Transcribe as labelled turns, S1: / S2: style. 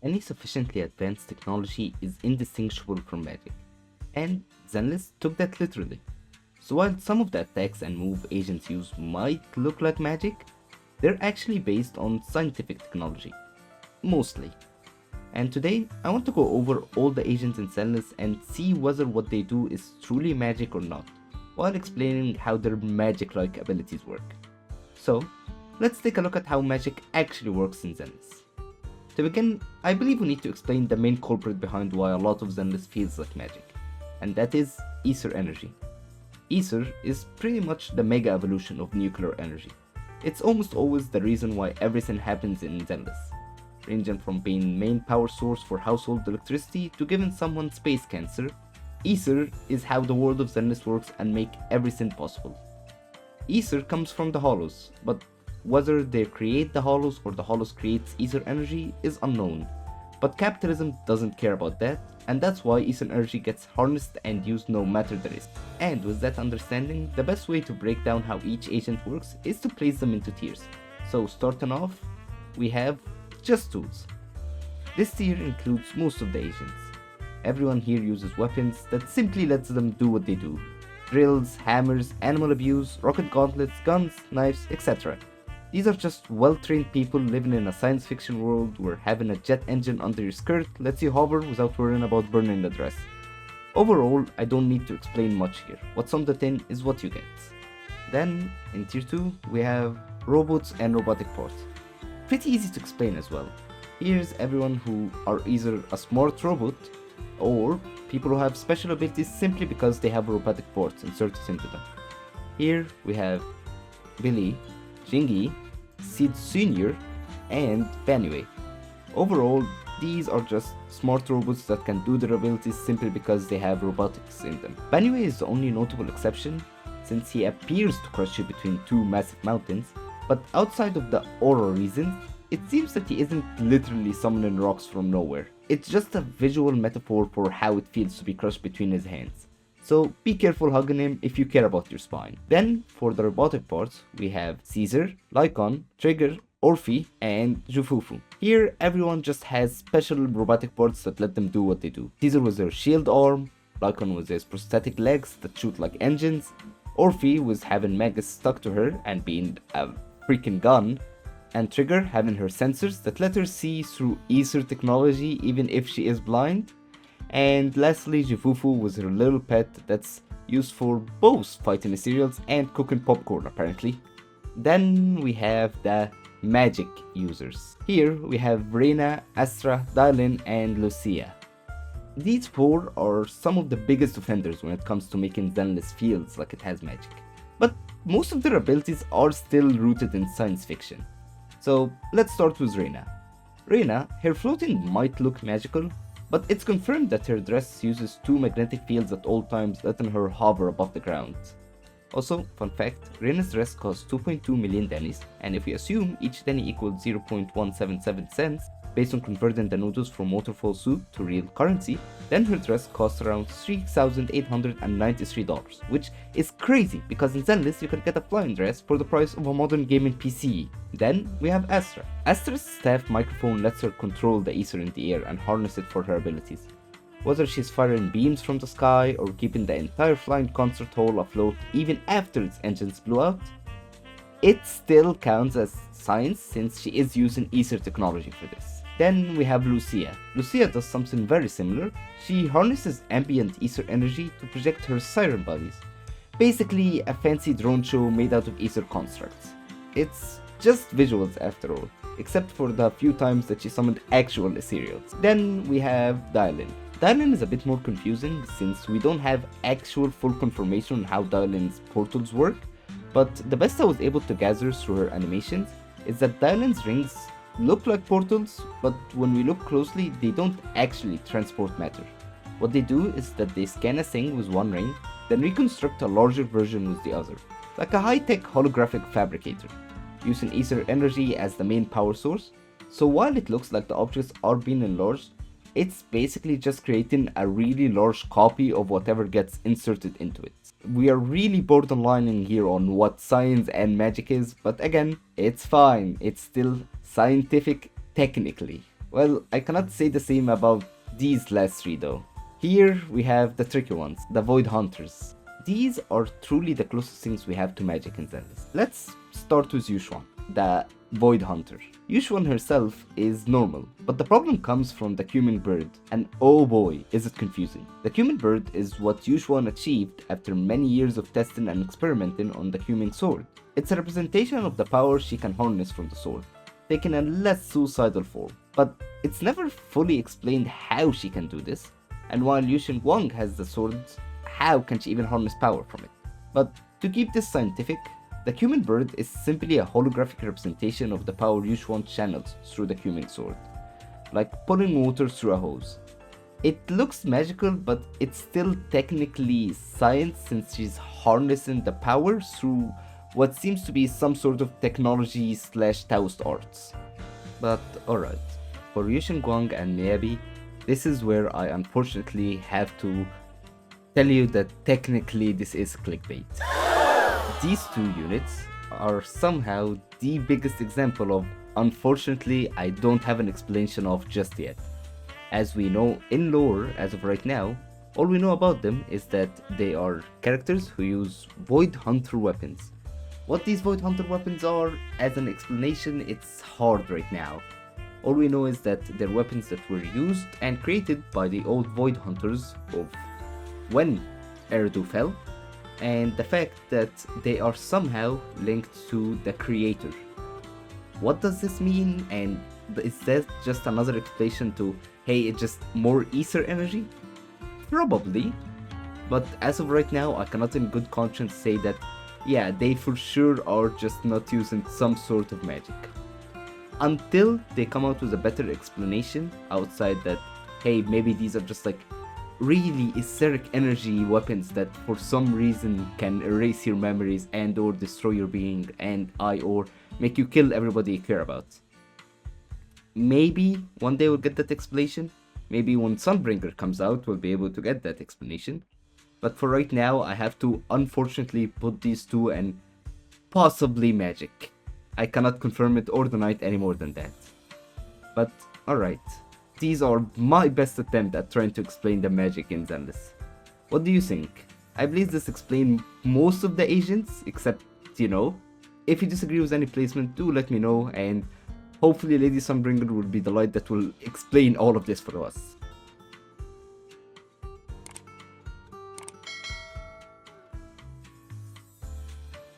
S1: Any sufficiently advanced technology is indistinguishable from magic, and Zenless took that literally. So while some of the attacks and move agents use might look like magic, they're actually based on scientific technology, mostly. And today, I want to go over all the agents in Zenless and see whether what they do is truly magic or not, while explaining how their magic-like abilities work. So, let's take a look at how magic actually works in Zenless. To begin, I believe we need to explain the main culprit behind why a lot of Zenless feels like magic, and that is ether energy. Ether is pretty much the mega evolution of nuclear energy. It's almost always the reason why everything happens in Zenless, ranging from being main power source for household electricity to giving someone space cancer. Ether is how the world of Zenless works and make everything possible. Ether comes from the hollows, but whether they create the hollows or the hollows creates ether energy is unknown. But capitalism doesn't care about that, and that's why ether energy gets harnessed and used no matter the risk. And with that understanding, the best way to break down how each agent works is to place them into tiers. So starting off, we have just tools. This tier includes most of the agents. Everyone here uses weapons that simply lets them do what they do. Drills, hammers, animal abuse, rocket gauntlets, guns, knives, etc. These are just well-trained people living in a science fiction world where having a jet engine under your skirt lets you hover without worrying about burning the dress. Overall, I don't need to explain much here. What's on the tin is what you get. Then, in tier 2, we have robots and robotic parts. Pretty easy to explain as well. Here's everyone who are either a smart robot or people who have special abilities simply because they have robotic parts inserted into them. Here we have Billy, Jingy, Sid Sr., and Banway. Overall, these are just smart robots that can do their abilities simply because they have robotics in them. Banway is the only notable exception, since he appears to crush you between two massive mountains, but outside of the aura reasons, it seems that he isn't literally summoning rocks from nowhere. It's just a visual metaphor for how it feels to be crushed between his hands. So be careful hugging him if you care about your spine. Then, for the robotic parts, we have Caesar, Lycon, Trigger, Orphe, and Jufufu. Here, everyone just has special robotic parts that let them do what they do. Caesar was their shield arm, Lycon was his prosthetic legs that shoot like engines, Orphe was having Magus stuck to her and being a freaking gun, and Trigger having her sensors that let her see through ether technology even if she is blind. And lastly, Jifufu was her little pet that's used for both fighting cereals and cooking popcorn apparently. Then we have the magic users. Here we have Reina, Astra, Dylan, and Lucia. These four are some of the biggest offenders when it comes to making Zenless feels like it has magic. But most of their abilities are still rooted in science fiction. So let's start with Reina. Reina, her floating might look magical, but it's confirmed that her dress uses two magnetic fields at all times, letting her hover above the ground. Also, fun fact, Reina's dress costs 2.2 million dennies, and if we assume each denny equals 0.177 cents, based on converting the noodles from waterfall soup to real currency, then her dress costs around $3,893, which is crazy because in Zenless you can get a flying dress for the price of a modern gaming PC. Then we have Astra. Astra's staff microphone lets her control the ether in the air and harness it for her abilities. Whether she's firing beams from the sky or keeping the entire flying concert hall afloat even after its engines blew out, it still counts as science since she is using ether technology for this. Then we have Lucia. Lucia does something very similar. She harnesses ambient ether energy to project her siren bodies. Basically a fancy drone show made out of ether constructs. It's just visuals after all, except for the few times that she summoned actual ethereals. Then we have Dylan. Dylan is a bit more confusing since we don't have actual full confirmation on how Dylan's portals work, but the best I was able to gather through her animations is that Dylan's rings look like portals, but when we look closely, they don't actually transport matter. What they do is that they scan a thing with one ring, then reconstruct a larger version with the other, like a high-tech holographic fabricator, using ether energy as the main power source. So while it looks like the objects are being enlarged, it's basically just creating a really large copy of whatever gets inserted into it. We are really borderlining here on what science and magic is, but again, it's fine, it's still scientific technically. Well, I cannot say the same about these last three though. Here we have the tricky ones, the Void Hunters. These are truly the closest things we have to magic in Zenless. Let's start with Yushuan, the Void Hunter. Yushuan herself is normal, but the problem comes from the Cumin bird, and oh boy, is it confusing. The Cumin bird is what Yushuan achieved after many years of testing and experimenting on the Cumin sword. It's a representation of the power she can harness from the sword, taking a less suicidal form. But it's never fully explained how she can do this, and while Yushin Wang has the sword, how can she even harness power from it? But to keep this scientific, the Cumin bird is simply a holographic representation of the power Yushuan channels through the Cumin sword, like pulling water through a hose. It looks magical, but it's still technically science since she's harnessing the power through what seems to be some sort of technology slash Taoist arts. But alright, for Yushin Guang and Miyabi, this is where I unfortunately have to tell you that technically this is clickbait. These two units are somehow the biggest example of unfortunately I don't have an explanation of just yet. As we know in lore as of right now, all we know about them is that they are characters who use Void Hunter weapons. What these Void Hunter weapons are, as an explanation, it's hard right now. All we know is that they're weapons that were used and created by the old Void Hunters of when Eridu fell, and the fact that they are somehow linked to the creator. What does this mean, and is that just another explanation to, hey, it's just more ether energy? Probably, but as of right now I cannot in good conscience say that yeah, they for sure are just not using some sort of magic. Until they come out with a better explanation outside that, hey, maybe these are just like really etheric energy weapons that for some reason can erase your memories and or destroy your being and or make you kill everybody you care about. Maybe one day we'll get that explanation. Maybe when Sunbringer comes out we'll be able to get that explanation. But for right now I have to unfortunately put these two and possibly magic. I cannot confirm it or deny it any more than that. But alright. These are my best attempt at trying to explain the magic in Zenless. What do you think? I believe this explains most of the agents, except, if you disagree with any placement, do let me know, and hopefully Lady Sunbringer will be the light that will explain all of this for us.